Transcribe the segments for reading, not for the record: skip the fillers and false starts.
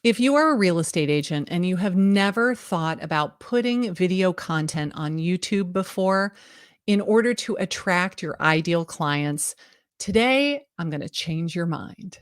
If you are a real estate agent and you have never thought about putting video content on YouTube before in order to attract your ideal clients, today I'm going to change your mind.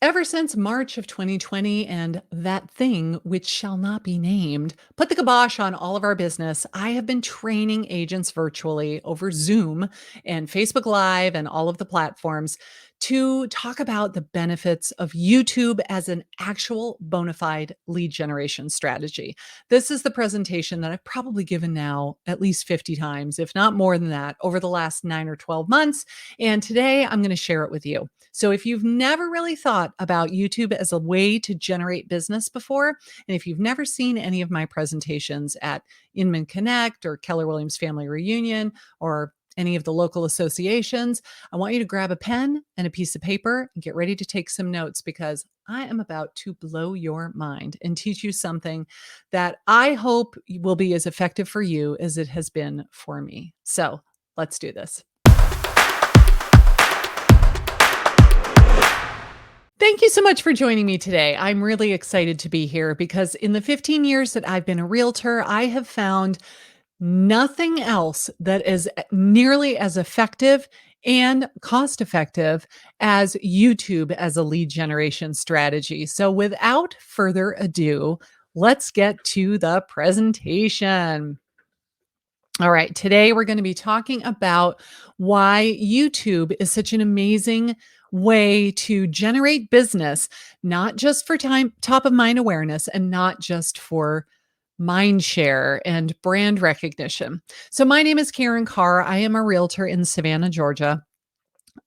Ever since March of 2020 and that thing which shall not be named put the kibosh on all of our business, I have been training agents virtually over Zoom and Facebook Live and all of the platforms to talk about the benefits of YouTube as an actual bona fide lead generation strategy. This is the presentation that I've probably given now at least 50 times, if not more than that, over the last 9 or 12 months. And today I'm going to share it with you. So if you've never really thought about YouTube as a way to generate business before, and if you've never seen any of my presentations at Inman Connect or Keller Williams Family Reunion or any of the local associations, I want you to grab a pen and a piece of paper and get ready to take some notes because I am about to blow your mind and teach you something that I hope will be as effective for you as it has been for me. So let's do this. Thank you so much for joining me today. I'm really excited to be here because in the 15 years that I've been a realtor, I have found nothing else that is nearly as effective and cost effective as YouTube as a lead generation strategy. So without further ado, let's get to the presentation. All right, today we're going to be talking about why YouTube is such an amazing way to generate business, not just for top of mind awareness and not just for mind share and brand recognition. So my name is Karin Carr. I am a realtor in Savannah, Georgia.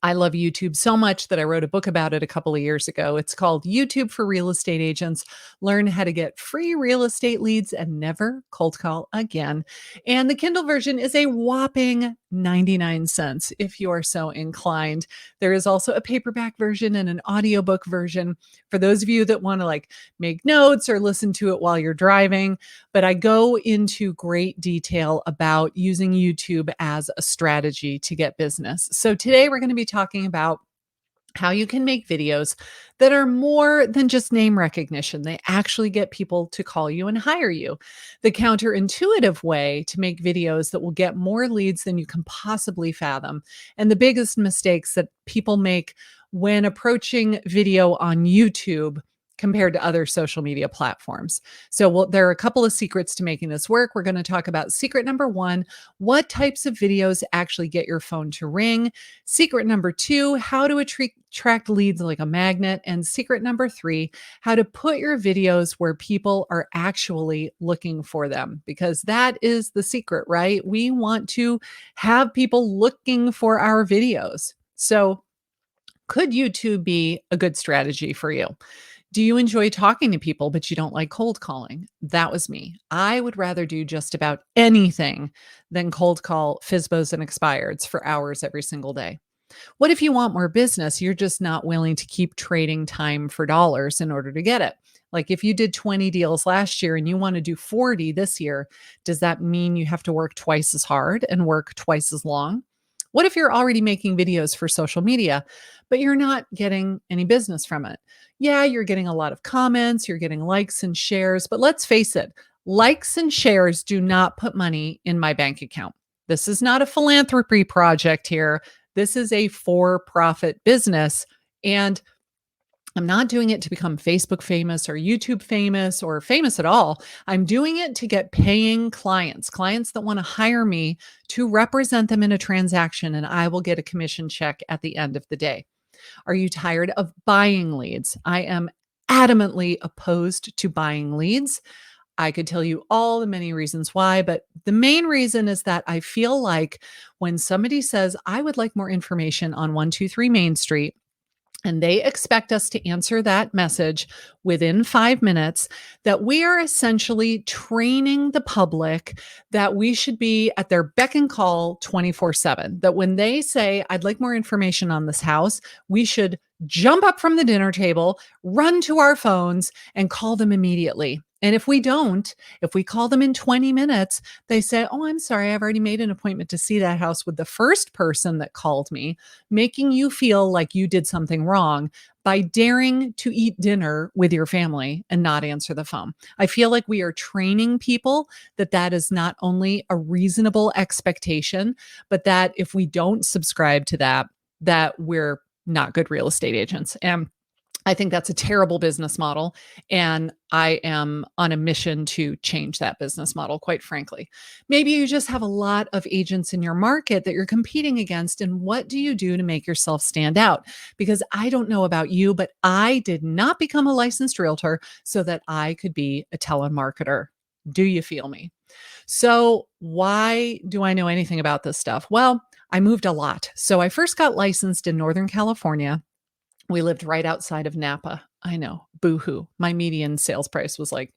I love YouTube so much that I wrote a book about it a couple of years ago. It's called YouTube for Real Estate Agents. Learn how to get free real estate leads and never cold call again. And the Kindle version is a whopping 99 cents if you are so inclined. There is also a paperback version and an audiobook version for those of you that want to make notes or listen to it while you're driving. But I go into great detail about using YouTube as a strategy to get business. So today we're going to be talking about how you can make videos that are more than just name recognition. They actually get people to call you and hire you. The counterintuitive way to make videos that will get more leads than you can possibly fathom. And the biggest mistakes that people make when approaching video on YouTube compared to other social media platforms. So there are a couple of secrets to making this work. We're going to talk about secret number 1, what types of videos actually get your phone to ring. Secret number 2, how to attract leads like a magnet. And secret number 3, how to put your videos where people are actually looking for them, because that is the secret, right? We want to have people looking for our videos. So could YouTube be a good strategy for you? Do you enjoy talking to people, but you don't like cold calling? That was me. I would rather do just about anything than cold call FSBOs and expireds for hours every single day. What if you want more business? You're just not willing to keep trading time for dollars in order to get it. Like if you did 20 deals last year and you want to do 40 this year, does that mean you have to work twice as hard and work twice as long? What if you're already making videos for social media, but you're not getting any business from it? Yeah, you're getting a lot of comments, you're getting likes and shares, but let's face it, likes and shares do not put money in my bank account. This is not a philanthropy project here. This is a for-profit business. And I'm not doing it to become Facebook famous or YouTube famous or famous at all. I'm doing it to get paying clients that want to hire me to represent them in a transaction, and I will get a commission check at the end of the day. Are you tired of buying leads? I am adamantly opposed to buying leads. I could tell you all the many reasons why, but the main reason is that I feel like when somebody says, I would like more information on 123 Main Street, and they expect us to answer that message within 5 minutes, that we are essentially training the public that we should be at their beck and call 24/7. That when they say, I'd like more information on this house, we should jump up from the dinner table, run to our phones, and call them immediately. And if we don't, if we call them in 20 minutes, they say, "Oh, I'm sorry, I've already made an appointment to see that house with the first person that called me," making you feel like you did something wrong by daring to eat dinner with your family and not answer the phone. I feel like we are training people that that is not only a reasonable expectation, but that if we don't subscribe to that, that we're not good real estate agents. And I think that's a terrible business model, and I am on a mission to change that business model, quite frankly. Maybe you just have a lot of agents in your market that you're competing against, and what do you do to make yourself stand out? Because I don't know about you, but I did not become a licensed realtor so that I could be a telemarketer. Do you feel me? So, why do I know anything about this stuff? Well, I moved a lot. So, I first got licensed in Northern California. We lived right outside of Napa. I know, boohoo. My median sales price was like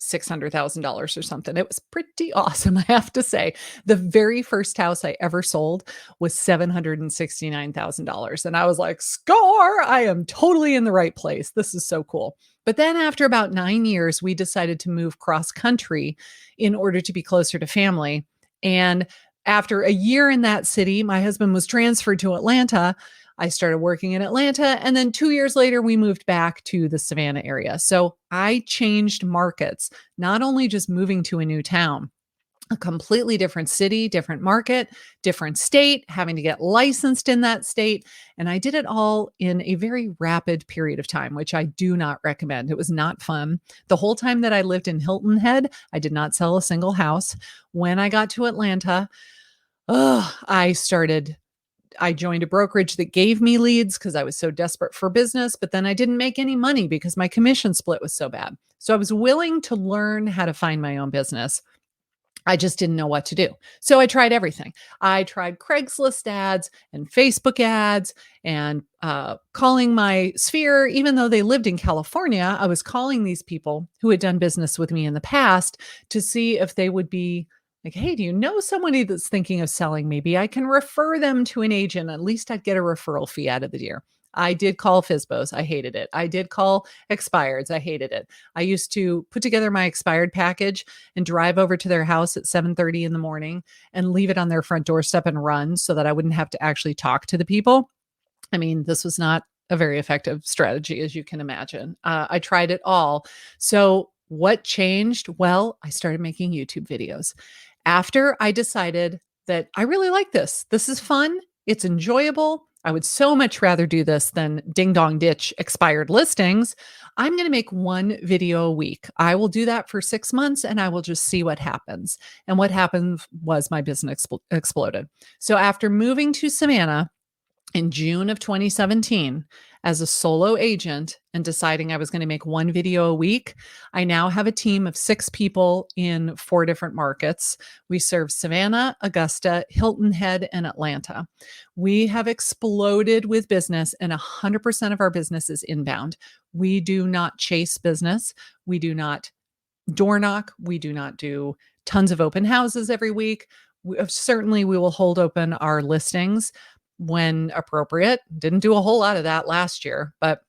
$600,000 or something. It was pretty awesome, I have to say. The very first house I ever sold was $769,000. And I was like, score, I am totally in the right place. This is so cool. But then after about 9 years, we decided to move cross country in order to be closer to family. And after a year in that city, my husband was transferred to Atlanta. I started working in Atlanta. And then 2 years later, we moved back to the Savannah area. So I changed markets, not only just moving to a new town, a completely different city, different market, different state, having to get licensed in that state. And I did it all in a very rapid period of time, which I do not recommend. It was not fun. The whole time that I lived in Hilton Head, I did not sell a single house. When I got to Atlanta, I joined a brokerage that gave me leads because I was so desperate for business, but then I didn't make any money because my commission split was so bad. So I was willing to learn how to find my own business. I just didn't know what to do. So I tried everything. I tried Craigslist ads and Facebook ads and calling my sphere. Even though they lived in California, I was calling these people who had done business with me in the past to see if they would be like, "Hey, do you know somebody that's thinking of selling? Maybe I can refer them to an agent. At least I'd get a referral fee out of the deal." I did call FISBOs. I hated it. I did call expireds. I hated it. I used to put together my expired package and drive over to their house at 7:30 in the morning and leave it on their front doorstep and run so that I wouldn't have to actually talk to the people. I mean, this was not a very effective strategy, as you can imagine. I tried it all. So, what changed? Well, I started making YouTube videos. After I decided that I really like this, this is fun, it's enjoyable. I would so much rather do this than ding dong ditch expired listings. I'm going to make one video a week. I will do that for 6 months and I will just see what happens. And what happened was my business exploded. So after moving to Savannah, in June of 2017 as a solo agent and deciding I was going to make one video a week. I now have a team of 6 people in 4 different markets. We serve Savannah, Augusta, Hilton Head, and Atlanta. We have exploded with business, and 100% of our business is inbound. We do not chase business. We do not door knock. We do not do tons of open houses every week. Certainly, we will hold open our listings when appropriate. Didn't do a whole lot of that last year, but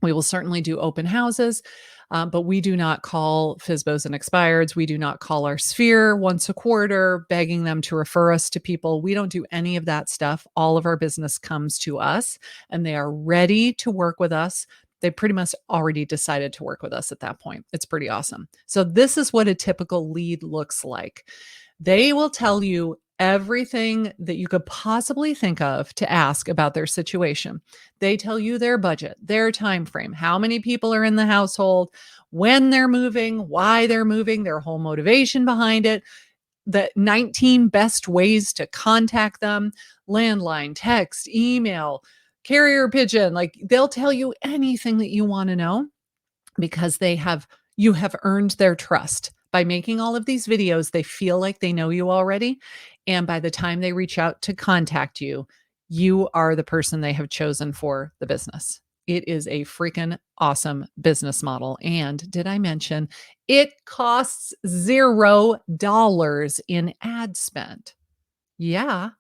we will certainly do open houses. But we do not call FISBOs and expireds. We do not call our sphere once a quarter, begging them to refer us to people. We don't do any of that stuff. All of our business comes to us, and they are ready to work with us. They pretty much already decided to work with us at that point. It's pretty awesome. So this is what a typical lead looks like. They will tell you everything that you could possibly think of to ask about their situation. They tell you their budget, their time frame, how many people are in the household, when they're moving, why they're moving, their whole motivation behind it, the 19 best ways to contact them, landline, text, email, carrier pigeon. Like, they'll tell you anything that you want to know because you have earned their trust. By making all of these videos, they feel like they know you already. And by the time they reach out to contact you, you are the person they have chosen for the business. It is a freaking awesome business model. And did I mention it costs $0 in ad spend? Yeah.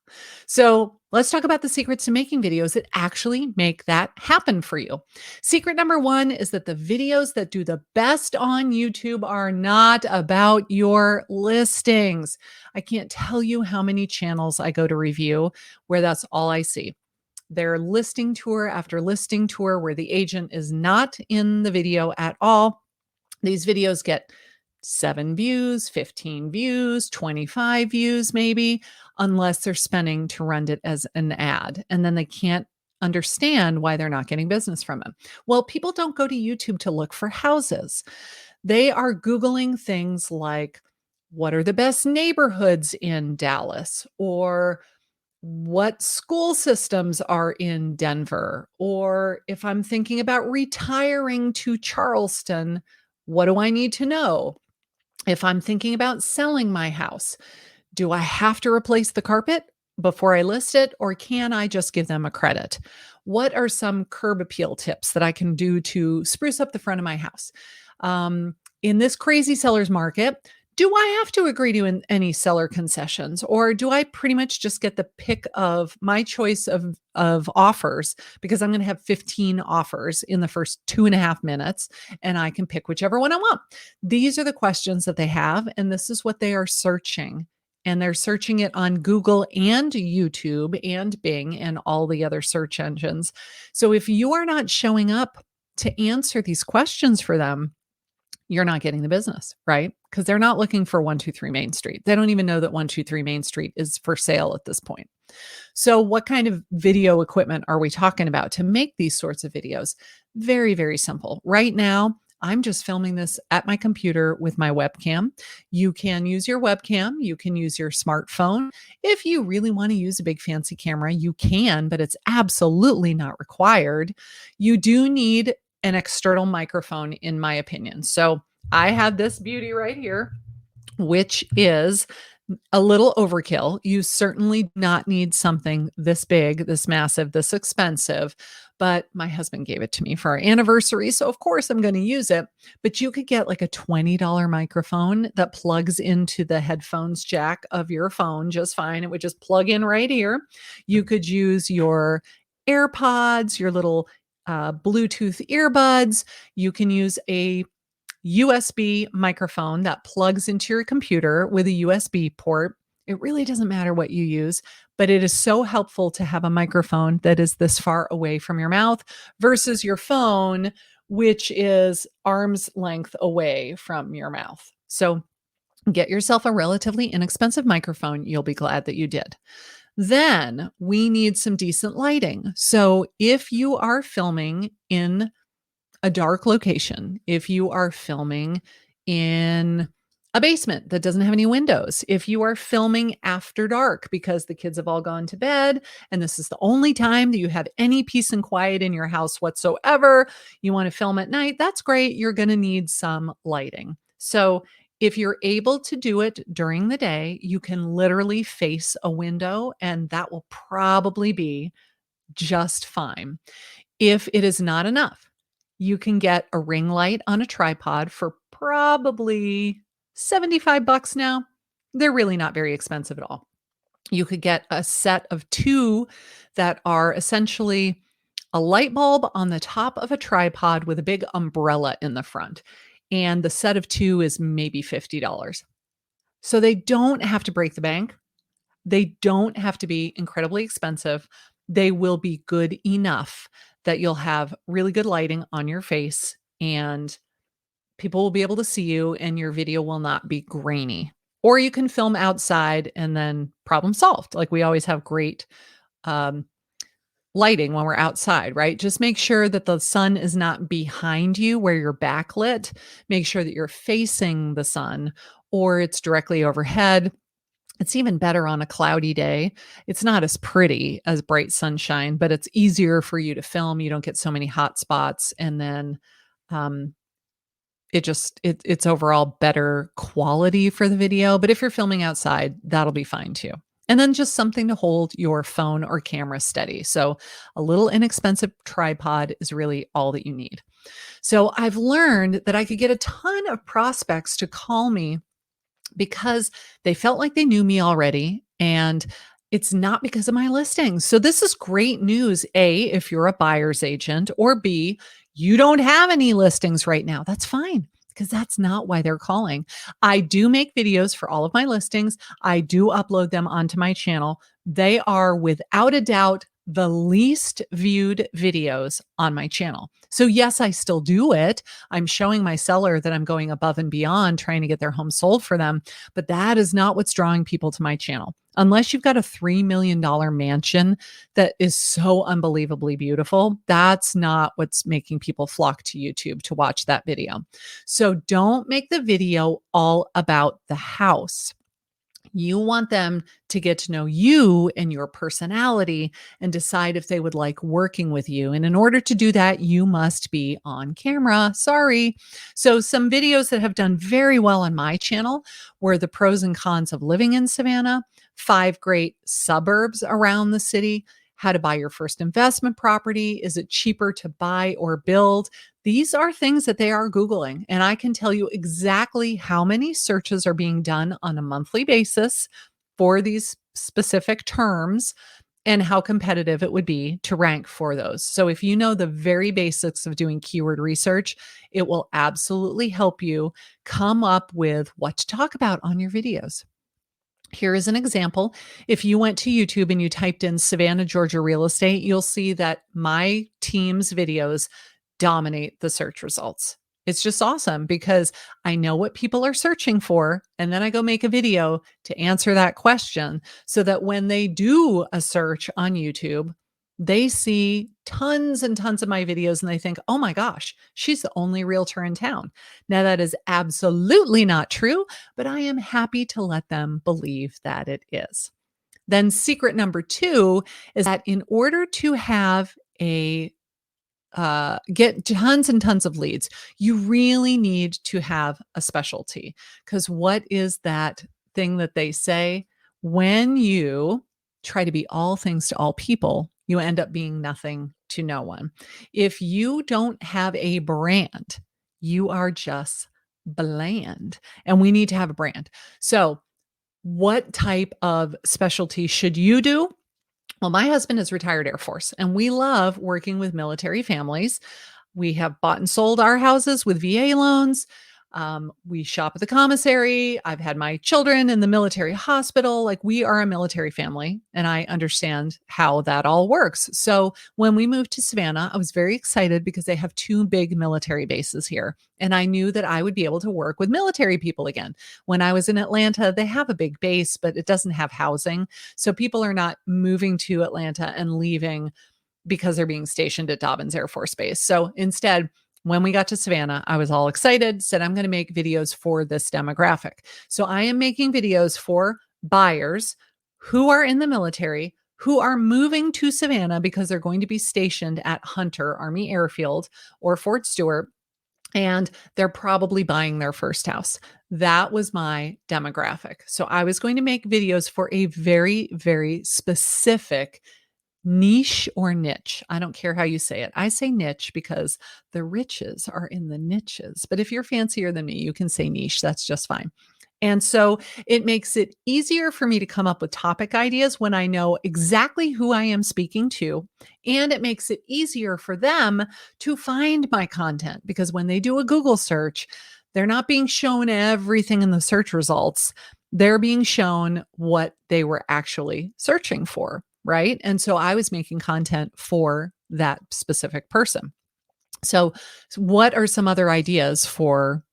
So let's talk about the secrets to making videos that actually make that happen for you. Secret number one is that the videos that do the best on YouTube are not about your listings. I can't tell you how many channels I go to review where that's all I see. Their listing tour after listing tour where the agent is not in the video at all. These videos get 7 views, 15 views, 25 views, maybe, unless they're spending to run it as an ad. And then they can't understand why they're not getting business from it. Well, people don't go to YouTube to look for houses. They are Googling things like, what are the best neighborhoods in Dallas? Or what school systems are in Denver? Or if I'm thinking about retiring to Charleston, what do I need to know? If I'm thinking about selling my house, do I have to replace the carpet before I list it, or can I just give them a credit? What are some curb appeal tips that I can do to spruce up the front of my house? In this crazy seller's market, do I have to agree to any seller concessions, or do I pretty much just get the pick of my choice of offers because I'm going to have 15 offers in the first 2.5 minutes, and I can pick whichever one I want? These are the questions that they have, and this is what they are searching. And they're searching it on Google and YouTube and Bing and all the other search engines. So if you are not showing up to answer these questions for them, you're not getting the business, right? Because they're not looking for 123 Main Street. They don't even know that 123 Main Street is for sale at this point. So, what kind of video equipment are we talking about to make these sorts of videos? Very, very simple. Right now, I'm just filming this at my computer with my webcam. You can use your webcam, you can use your smartphone. If you really want to use a big fancy camera, you can, but it's absolutely not required. You do need an external microphone, in my opinion. So, I have this beauty right here, which is a little overkill. You certainly do not need something this big, this massive, this expensive, but my husband gave it to me for our anniversary. So, of course, I'm going to use it. But you could get like a $20 microphone that plugs into the headphones jack of your phone just fine. It would just plug in right here. You could use your AirPods, your little Bluetooth earbuds. You can use a USB microphone that plugs into your computer with a USB port. It really doesn't matter what you use, but it is so helpful to have a microphone that is this far away from your mouth versus your phone, which is arm's length away from your mouth. So get yourself a relatively inexpensive microphone. You'll be glad that you did. Then we need some decent lighting. So if you are filming in a dark location, if you are filming in a basement that doesn't have any windows, if you are filming after dark because the kids have all gone to bed and this is the only time that you have any peace and quiet in your house whatsoever, you want to film at night, that's great. You're going to need some lighting. So if you're able to do it during the day, you can literally face a window and that will probably be just fine. If it is not enough, you can get a ring light on a tripod for probably 75 bucks now. They're really not very expensive at all. You could get a set of 2 that are essentially a light bulb on the top of a tripod with a big umbrella in the front. And the set of 2 is maybe $50. So they don't have to break the bank. They don't have to be incredibly expensive. They will be good enough that you'll have really good lighting on your face and people will be able to see you and your video will not be grainy. Or you can film outside and then problem solved. Like we always have great um, lighting when we're outside, right? Just make sure that the sun is not behind you where you're backlit. Make sure that you're facing the sun or it's directly overhead. It's even better on a cloudy day. It's not as pretty as bright sunshine, but it's easier for you to film. You don't get so many hot spots, and then um, it's overall better quality for the video. But if you're filming outside, that'll be fine too. And then just something to hold your phone or camera steady. So a little inexpensive tripod is really all that you need. So I've learned that I could get a ton of prospects to call me because they felt like they knew me already And it's not because of my listings. So this is great news. A, if you're a buyer's agent, or B, you don't have any listings right now. That's fine because that's not why they're calling. I do make videos for all of my listings. I do upload them onto my channel. They are without a doubt the least viewed videos on my channel. So yes, I still do it. I'm showing my seller that I'm going above and beyond trying to get their home sold for them, but that is not what's drawing people to my channel. Unless you've got a $3 million mansion that is so unbelievably beautiful, that's not what's making people flock to YouTube to watch that video. So don't make the video all about the house. You want them to get to know you and your personality and decide if they would like working with you. And in order to do that, you must be on camera. Sorry. So, some videos that have done very well on my channel were the pros and cons of living in Savannah, 5 great suburbs around the city, how to buy your first investment property, is it cheaper to buy or build? These are things that they are Googling, and I can tell you exactly how many searches are being done on a monthly basis for these specific terms and how competitive it would be to rank for those. So, if you know the very basics of doing keyword research, it will absolutely help you come up with what to talk about on your videos. Here is an example. If you went to YouTube and you typed in Savannah, Georgia real estate, you'll see that my team's videos dominate the search results. It's just awesome because I know what people are searching for. And then I go make a video to answer that question so that when they do a search on YouTube, they see tons and tons of my videos and they think, oh my gosh, she's the only realtor in town. Now, that is absolutely not true, but I am happy to let them believe that it is. Then, secret number 2 is that in order to have a get tons and tons of leads, you really need to have a specialty. Because what is that thing that they say? When you try to be all things to all people, you end up being nothing to no one. If you don't have a brand, you are just bland. And we need to have a brand. So, what type of specialty should you do? Well, my husband is retired Air Force, and we love working with military families. We have bought and sold our houses with VA loans. We shop at the commissary. I've had my children in the military hospital. Like, we are a military family, and I understand how that all works. So when we moved to Savannah, I was very excited because they have 2 big military bases here. And I knew that I would be able to work with military people again. When I was in Atlanta, they have a big base, but it doesn't have housing. So people are not moving to Atlanta and leaving because they're being stationed at Dobbins Air Force Base. So instead, when we got to Savannah, I was all excited, said, I'm going to make videos for this demographic. So I am making videos for buyers who are in the military, who are moving to Savannah because they're going to be stationed at Hunter Army Airfield or Fort Stewart, and they're probably buying their first house. That was my demographic. So I was going to make videos for a very, very specific niche or niche. I don't care how you say it. I say niche because the riches are in the niches. But if you're fancier than me, you can say niche. That's just fine. And so it makes it easier for me to come up with topic ideas when I know exactly who I am speaking to. And it makes it easier for them to find my content because when they do a Google search, they're not being shown everything in the search results. They're being shown what they were actually searching for. Right. And so I was making content for that specific person. So what are some other ideas for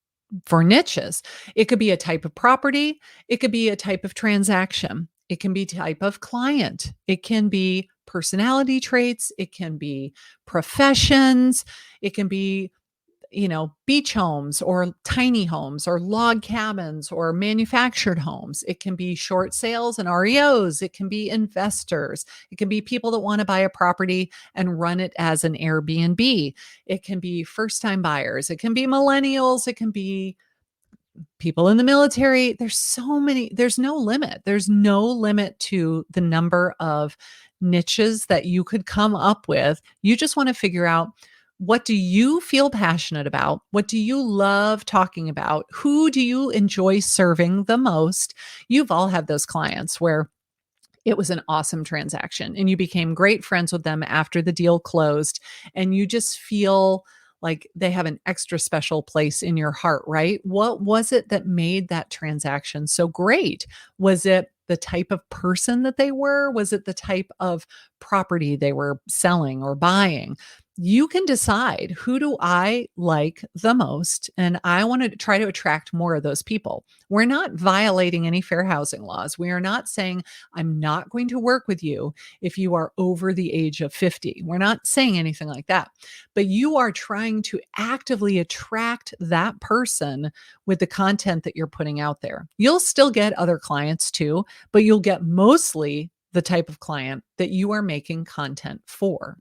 niches? It could be a type of property. It could be a type of transaction. It can be type of client. It can be personality traits. It can be professions. It can be beach homes or tiny homes or log cabins or manufactured homes. It can be short sales and REOs. It can be investors. It can be people that want to buy a property and run it as an Airbnb. It can be first-time buyers. It can be millennials. It can be people in the military. There's no limit. There's no limit to the number of niches that you could come up with. You just want to figure out, what do you feel passionate about? What do you love talking about? Who do you enjoy serving the most? You've all had those clients where It was an awesome transaction, and you became great friends with them after the deal closed, and you just feel like they have an extra special place in your heart, right? What was it that made that transaction so great? Was it the type of person that they were? Was it the type of property they were selling or buying? You can decide, who do I like the most? And I want to try to attract more of those people. We're not violating any fair housing laws. We are not saying, I'm not going to work with you if you are over the age of 50. We're not saying anything like that. But you are trying to actively attract that person with the content that you're putting out there. You'll still get other clients too, but you'll get mostly the type of client that you are making content for.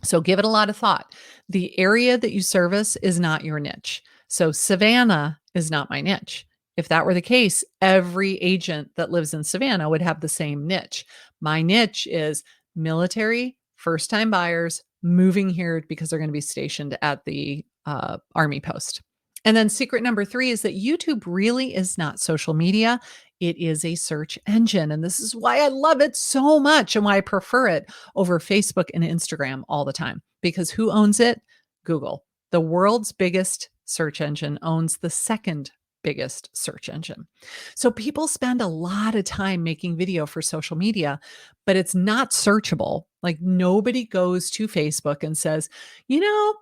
So give it a lot of thought. The area that you service is not your niche. So Savannah is not my niche. If that were the case, every agent that lives in Savannah would have the same niche. My niche is military, first time buyers moving here because they're going to be stationed at the Army post. And then secret number 3 is that YouTube really is not social media. It is a search engine. And this is why I love it so much and why I prefer it over Facebook and Instagram all the time. Because who owns it? Google. The world's biggest search engine owns the second biggest search engine. So people spend a lot of time making video for social media, but it's not searchable. Like nobody goes to Facebook and says, you know,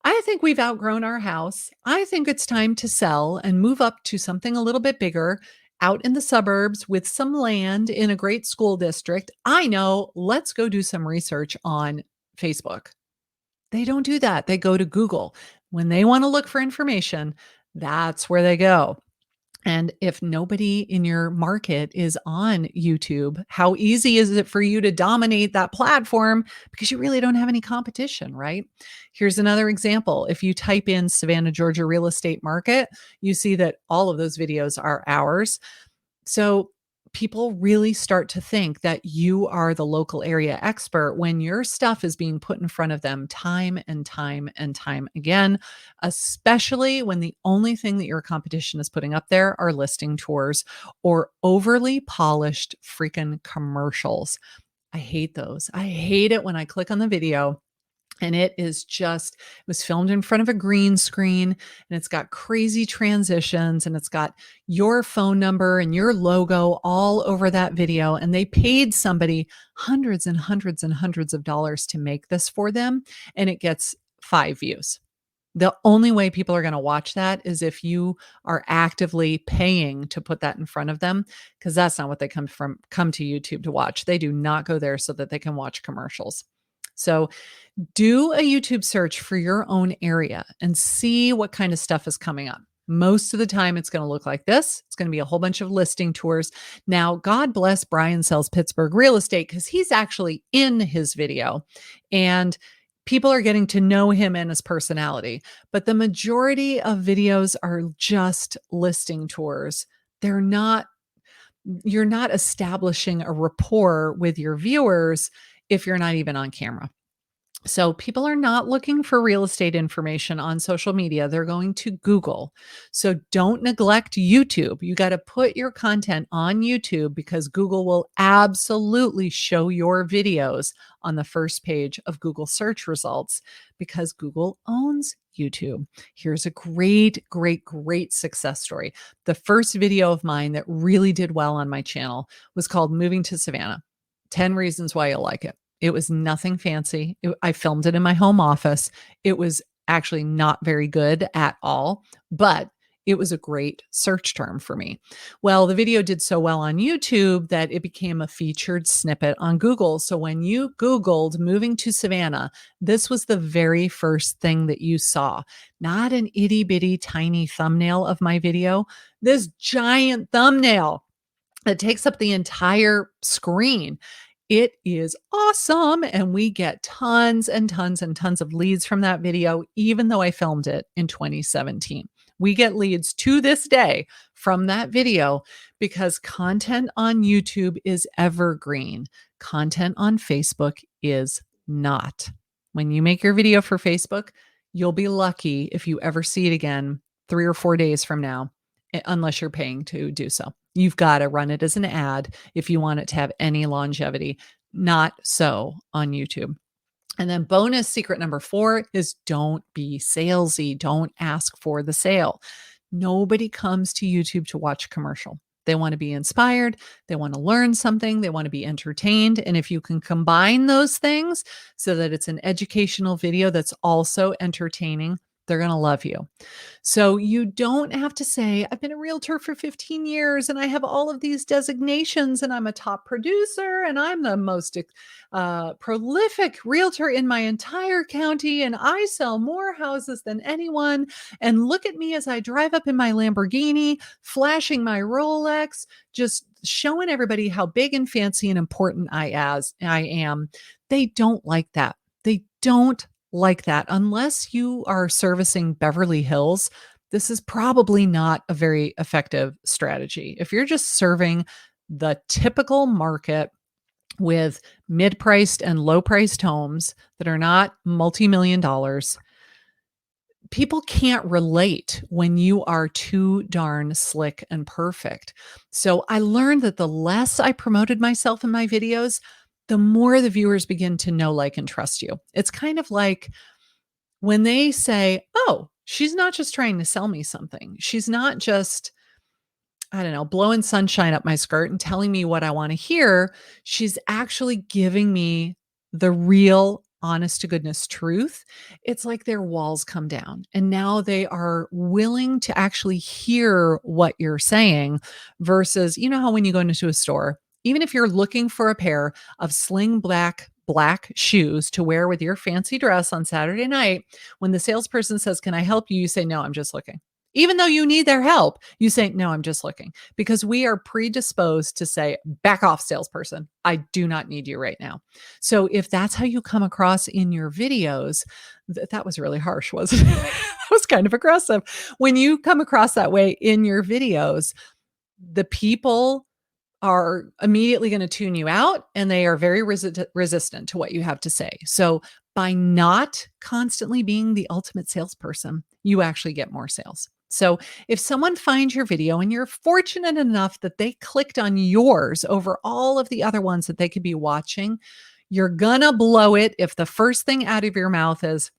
I think we've outgrown our house. I think it's time to sell and move up to something a little bit bigger out in the suburbs with some land in a great school district. I know, let's go do some research on Facebook. They don't do that. They go to Google. When they want to look for information, that's where they go. And if nobody in your market is on YouTube, how easy is it for you to dominate that platform? Because you really don't have any competition, right? Here's another example. If you type in Savannah, Georgia real estate market, you see that all of those videos are ours. So people really start to think that you are the local area expert when your stuff is being put in front of them time and time and time again, especially when the only thing that your competition is putting up there are listing tours or overly polished freaking commercials. I hate those. I hate it when I click on the video and it was filmed in front of a green screen and it's got crazy transitions and it's got your phone number and your logo all over that video. And they paid somebody hundreds and hundreds and hundreds of dollars to make this for them. And it gets 5 views. The only way people are going to watch that is if you are actively paying to put that in front of them, because that's not what they come to YouTube to watch. They do not go there so that they can watch commercials. So do a YouTube search for your own area and see what kind of stuff is coming up. Most of the time, it's going to look like this. It's going to be a whole bunch of listing tours. Now, God bless Brian Sells Pittsburgh Real Estate because he's actually in his video and people are getting to know him and his personality. But the majority of videos are just listing tours. You're not establishing a rapport with your viewers if you're not even on camera. So people are not looking for real estate information on social media. They're going to Google. So don't neglect YouTube. You got to put your content on YouTube because Google will absolutely show your videos on the first page of Google search results because Google owns YouTube. Here's a great, great, great success story. The first video of mine that really did well on my channel was called Moving to Savannah. 10 reasons why you'll like it. It was nothing fancy. I filmed it in my home office. It was actually not very good at all, but it was a great search term for me. Well, the video did so well on YouTube that it became a featured snippet on Google. So when you Googled moving to Savannah, this was the very first thing that you saw. Not an itty bitty tiny thumbnail of my video, this giant thumbnail that takes up the entire screen. It is awesome. And we get tons and tons and tons of leads from that video, even though I filmed it in 2017. We get leads to this day from that video because content on YouTube is evergreen. Content on Facebook is not. When you make your video for Facebook, you'll be lucky if you ever see it again 3 or 4 days from now. unless you're paying to do so. You've got to run it as an ad if you want it to have any longevity. Not so on YouTube. And then bonus secret number 4 is don't be salesy. Don't ask for the sale. Nobody comes to YouTube to watch a commercial. They want to be inspired. They want to learn something. They want to be entertained. And if you can combine those things so that it's an educational video that's also entertaining, they're going to love you. So you don't have to say, I've been a realtor for 15 years and I have all of these designations and I'm a top producer and I'm the most prolific realtor in my entire county and I sell more houses than anyone. And look at me as I drive up in my Lamborghini, flashing my Rolex, just showing everybody how big and fancy and important I am. They don't like that. They don't like that. Unless you are servicing Beverly Hills, this is probably not a very effective strategy. If you're just serving the typical market with mid-priced and low-priced homes that are not multi-million dollars, people can't relate when you are too darn slick and perfect. So I learned that the less I promoted myself in my videos, the more the viewers begin to know, like, and trust you. It's kind of like when they say, oh, she's not just trying to sell me something. She's not just, I don't know, blowing sunshine up my skirt and telling me what I want to hear. She's actually giving me the real, honest to goodness truth. It's like their walls come down and now they are willing to actually hear what you're saying versus, you know, how when you go into a store, even if you're looking for a pair of sling black shoes to wear with your fancy dress on Saturday night, when the salesperson says, "Can I help you?" You say, "No, I'm just looking." Even though you need their help, you say, "No, I'm just looking," because we are predisposed to say, "Back off, salesperson. I do not need you right now." So if that's how you come across in your videos, that was really harsh, wasn't it? That was kind of aggressive. When you come across that way in your videos, the people are immediately going to tune you out and they are very resistant to what you have to say. So by not constantly being the ultimate salesperson, you actually get more sales. So if someone finds your video and you're fortunate enough that they clicked on yours over all of the other ones that they could be watching, you're gonna blow it if the first thing out of your mouth is,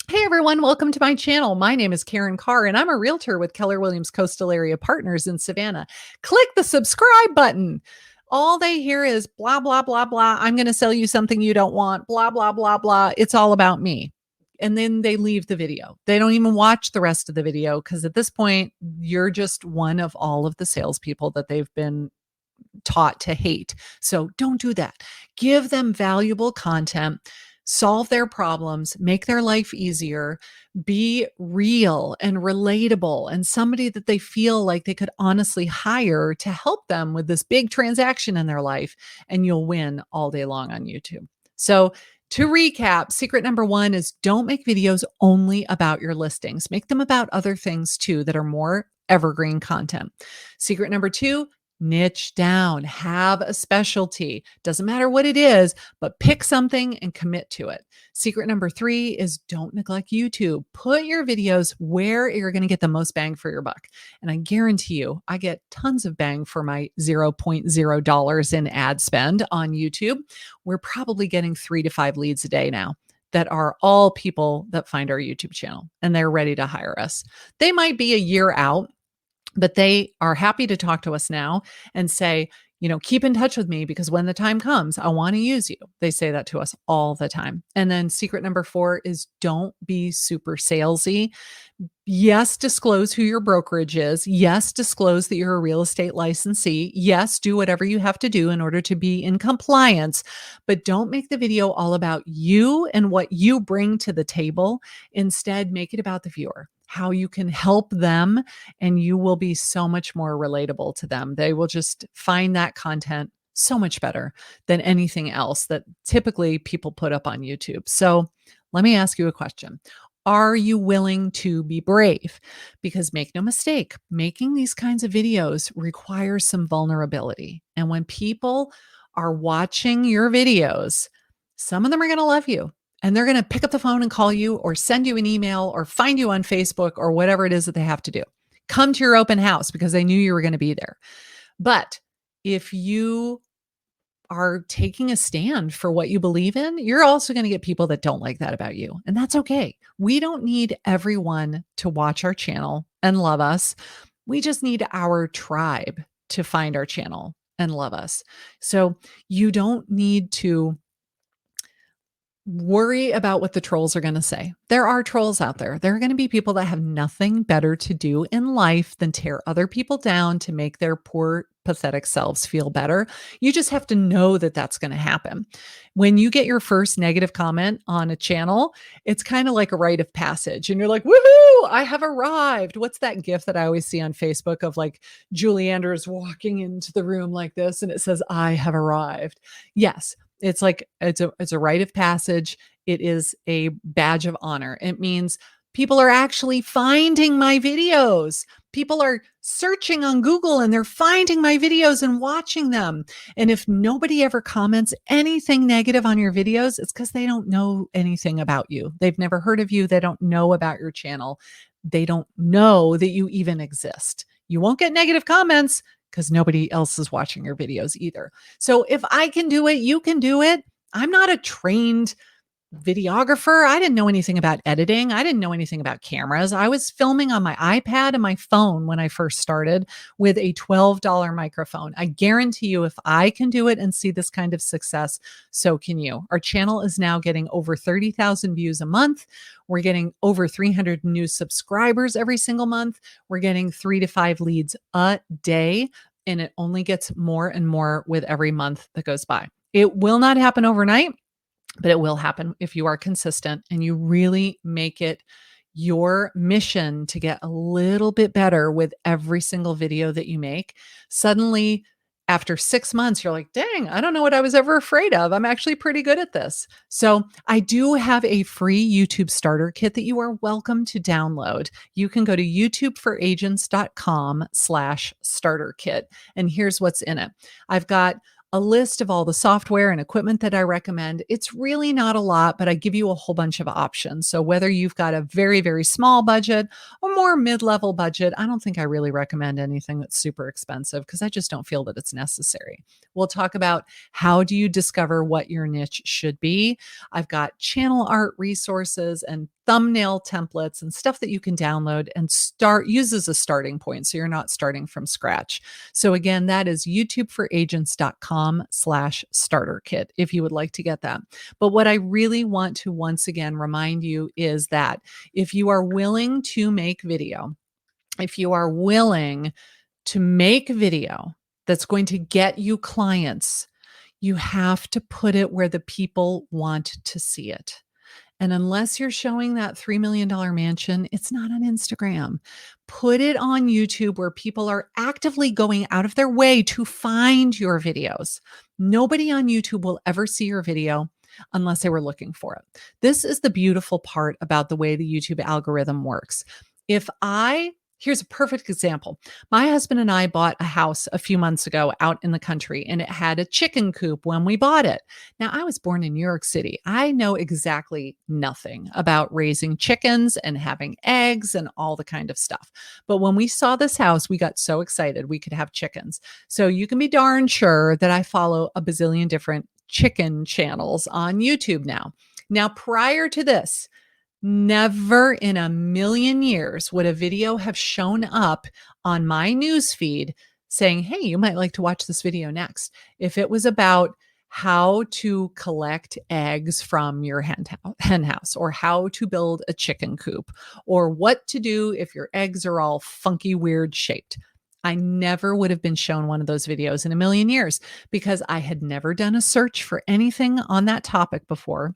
"Hey everyone, welcome to my channel. My name is Karin Carr and I'm a realtor with Keller Williams Coastal Area Partners in Savannah. Click the subscribe button." All they hear is blah, blah, blah, blah. I'm going to sell you something you don't want, blah, blah, blah, blah. It's all about me. And then they leave the video. They don't even watch the rest of the video because at this point, you're just one of all of the salespeople that they've been taught to hate. So don't do that. Give them valuable content, solve their problems, make their life easier, be real and relatable, and somebody that they feel like they could honestly hire to help them with this big transaction in their life, and you'll win all day long on YouTube. So to recap, secret number 1 is don't make videos only about your listings. Make them about other things too that are more evergreen content. Secret number 2, niche down, have a specialty. Doesn't matter what it is, but pick something and commit to it. Secret number 3 is don't neglect YouTube. Put your videos where you're going to get the most bang for your buck. And I guarantee you, I get tons of bang for my $0.0 in ad spend on YouTube. We're probably getting 3 to 5 leads a day now that are all people that find our YouTube channel and they're ready to hire us. They might be a year out, but they are happy to talk to us now and say, you know, keep in touch with me because when the time comes, I want to use you. They say that to us all the time. And then secret number 4 is don't be super salesy. Yes, disclose who your brokerage is. Yes, disclose that you're a real estate licensee. Yes, do whatever you have to do in order to be in compliance, but don't make the video all about you and what you bring to the table. Instead, make it about the viewer, how you can help them, and you will be so much more relatable to them. They will just find that content so much better than anything else that typically people put up on YouTube. So let me ask you a question. Are you willing to be brave? Because make no mistake, making these kinds of videos requires some vulnerability. And when people are watching your videos, some of them are going to love you and they're going to pick up the phone and call you or send you an email or find you on Facebook or whatever it is that they have to do. come to your open house because they knew you were going to be there. But if you are taking a stand for what you believe in, you're also going to get people that don't like that about you. And that's okay. We don't need everyone to watch our channel and love us. We just need our tribe to find our channel and love us. So you don't need to worry about what the trolls are going to say. There are trolls out there. There are going to be people that have nothing better to do in life than tear other people down to make their poor, pathetic selves feel better. You just have to know that that's going to happen. When you get your first negative comment on a channel, it's kind of like a rite of passage. And you're like, woohoo, I have arrived. What's that gif that I always see on Facebook of like Julie Andrews walking into the room like this and it says, I have arrived? Yes. It's like it's a rite of passage. It is a badge of honor. It means people are actually finding my videos. People are searching on Google and they're finding my videos and watching them. And if nobody ever comments anything negative on your videos, it's because they don't know anything about you. They've never heard of you. They don't know about your channel. They don't know that you even exist. You won't get negative comments because nobody else is watching your videos either. So if I can do it, you can do it. I'm not a trained videographer. I didn't know anything about editing. I didn't know anything about cameras. I was filming on my iPad and my phone when I first started with a $12 microphone. I guarantee you, if I can do it and see this kind of success, so can you. Our channel is now getting over 30,000 views a month. We're getting over 300 new subscribers every single month. We're getting 3 to 5 leads a day, and it only gets more and more with every month that goes by. It will not happen overnight, but it will happen if you are consistent and you really make it your mission to get a little bit better with every single video that you make. Suddenly, after 6 months, you're like, dang, I don't know what I was ever afraid of. I'm actually pretty good at this. So I do have a free YouTube starter kit that you are welcome to download. You can go to youtubeforagents.com/starter kit. And here's what's in it. I've got a list of all the software and equipment that I recommend. It's really not a lot, but I give you a whole bunch of options. So whether you've got a very, very small budget or more mid-level budget, I don't think I really recommend anything that's super expensive because I just don't feel that it's necessary. We'll talk about how do you discover what your niche should be. I've got channel art resources and thumbnail templates and stuff that you can download and use as a starting point so you're not starting from scratch. So again, that is youtubeforagents.com/starter kit if you would like to get that. But what I really want to once again remind you is that if you are willing to make video, if you are willing to make video that's going to get you clients, you have to put it where the people want to see it. And unless you're showing that $3 million mansion, it's not on Instagram. Put it on YouTube where people are actively going out of their way to find your videos. Nobody on YouTube will ever see your video unless they were looking for it. This is the beautiful part about the way the YouTube algorithm works. Here's a perfect example. My husband and I bought a house a few months ago out in the country, and it had a chicken coop when we bought it. Now, I was born in New York City. I know exactly nothing about raising chickens and having eggs and all the kind of stuff. But when we saw this house, we got so excited we could have chickens. So you can be darn sure that I follow a bazillion different chicken channels on YouTube now. Now, prior to this, never in a million years would a video have shown up on my news feed saying, hey, you might like to watch this video next. If it was about how to collect eggs from your hen house, or how to build a chicken coop, or what to do if your eggs are all funky, weird shaped, I never would have been shown one of those videos in a million years because I had never done a search for anything on that topic before.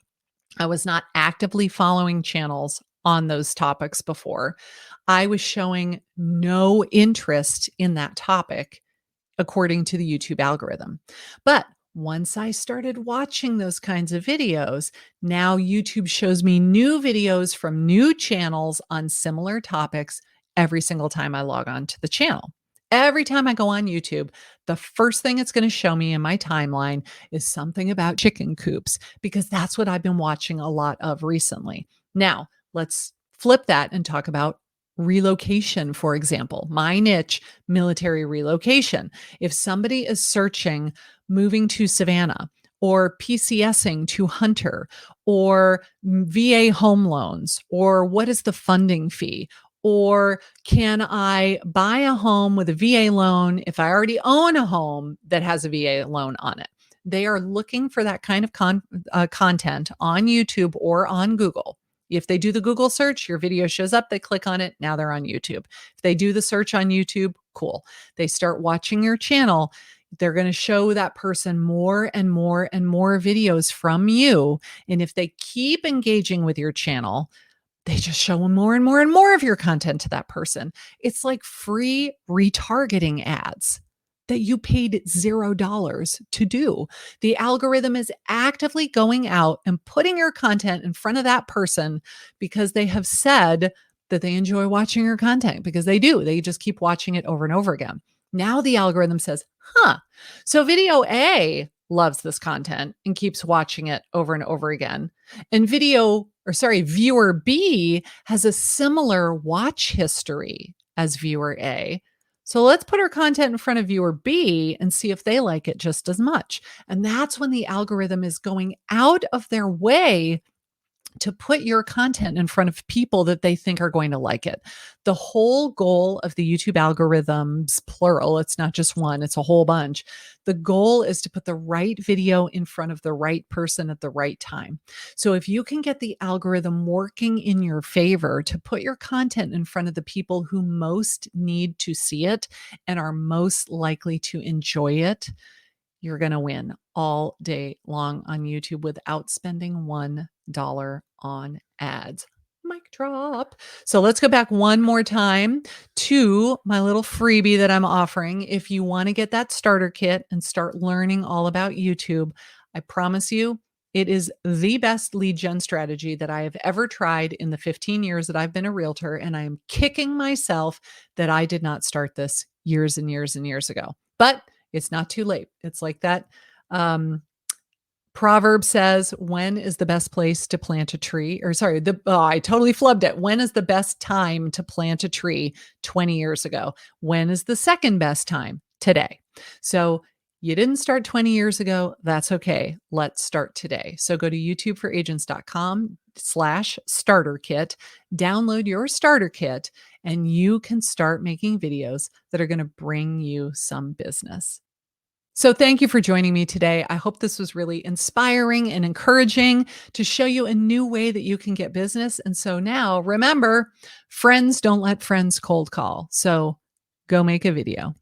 I was not actively following channels on those topics before. I was showing no interest in that topic according to the YouTube algorithm. But once I started watching those kinds of videos, now YouTube shows me new videos from new channels on similar topics every single time I log on to the channel. Every time I go on YouTube, the first thing it's going to show me in my timeline is something about chicken coops because that's what I've been watching a lot of recently. Now, let's flip that and talk about relocation, for example. My niche, military relocation. If somebody is searching moving to Savannah or PCSing to Hunter or VA home loans or what is the funding fee? Or can I buy a home with a VA loan if I already own a home that has a VA loan on it? They are looking for that kind of content on YouTube or on Google. If they do the Google search, your video shows up, they click on it, now they're on YouTube. If they do the search on YouTube, cool. They start watching your channel, they're going to show that person more and more and more videos from you. And if they keep engaging with your channel, they just show them more and more and more of your content to that person. It's like free retargeting ads that you paid $0 to do. The algorithm is actively going out and putting your content in front of that person because they have said that they enjoy watching your content, because they do. They just keep watching it over and over again. Now the algorithm says, so video A loves this content and keeps watching it over and over again. And viewer B has a similar watch history as viewer A. So let's put our content in front of viewer B and see if they like it just as much. And that's when the algorithm is going out of their way to put your content in front of people that they think are going to like it. The whole goal of the YouTube algorithms, plural, it's not just one, it's a whole bunch. The goal is to put the right video in front of the right person at the right time. So if you can get the algorithm working in your favor to put your content in front of the people who most need to see it and are most likely to enjoy it, you're going to win all day long on YouTube without spending $1 on ads. Mic drop. So let's go back one more time to my little freebie that I'm offering. If you want to get that starter kit and start learning all about YouTube, I promise you, it is the best lead gen strategy that I have ever tried in the 15 years that I've been a realtor. And I am kicking myself that I did not start this years and years and years ago. But it's not too late. It's like that proverb says, when is the best place to plant a tree? Or sorry, I totally flubbed it. When is the best time to plant a tree? 20 years ago. When is the second best time? Today. So you didn't start 20 years ago. That's okay. Let's start today. So go to youtubeforagents.com/starter kit, download your starter kit, and you can start making videos that are going to bring you some business. So thank you for joining me today. I hope this was really inspiring and encouraging to show you a new way that you can get business. And so now remember, friends don't let friends cold call. So go make a video.